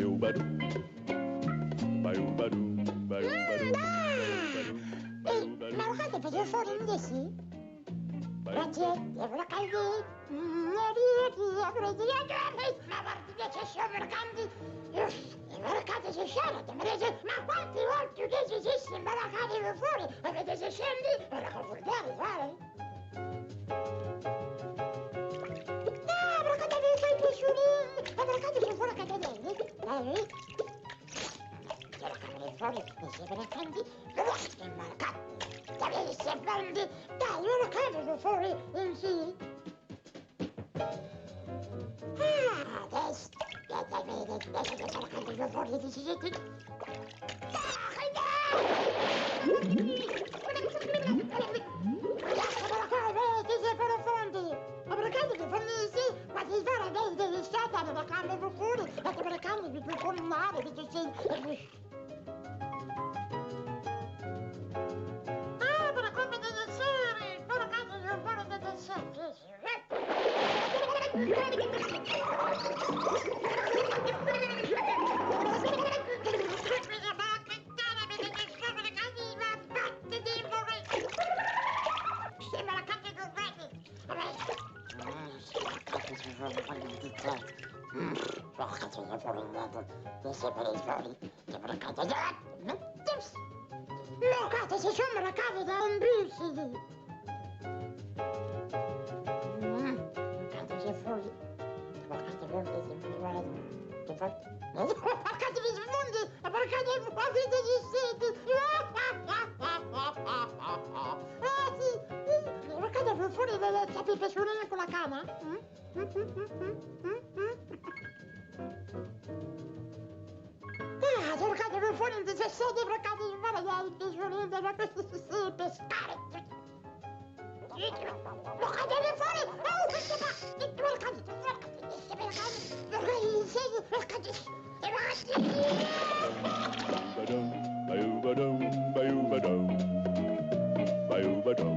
Baiubadu, baiubadu, baiubadu, Ma guardate, faccio fuori un desi? Grazie, devo caldi. Ma guardi, c'è solo mercanti. I mercati si scelgono, ma quanti volte che si mercati fuori? Avete se scendi per la confortare, vale? Ah, mercati fai pisciolini. Ma mercati sono fuori a catedelle. Dai. La camera fuori, mi si mercanti, i mercati. Dai, se prendi, dai, ora camera fuori, in sì. Ah, adesso, dai, fuori di siete. Ma ti farà bene delle state nella camera fuori, la camera di più fuori mare, di sei. Ah, per la come delle sere, per la casa di un po' delle se sono la casa da un brusili. Canta se fuori. Ma canta fuori se mi guarda. Che fa? Canta mi sfondi, ma perché non fuori degli siti? Ah sì. Ma canta fuori delle sapete suonare con la cana? Ah, cercate per fuori di se siete cercate di fare dei pesciolini da questi pescare. Lo cadete fuori! Oh, questo fa! Il tuo cadete fuori! Perché insieme lo cadete! E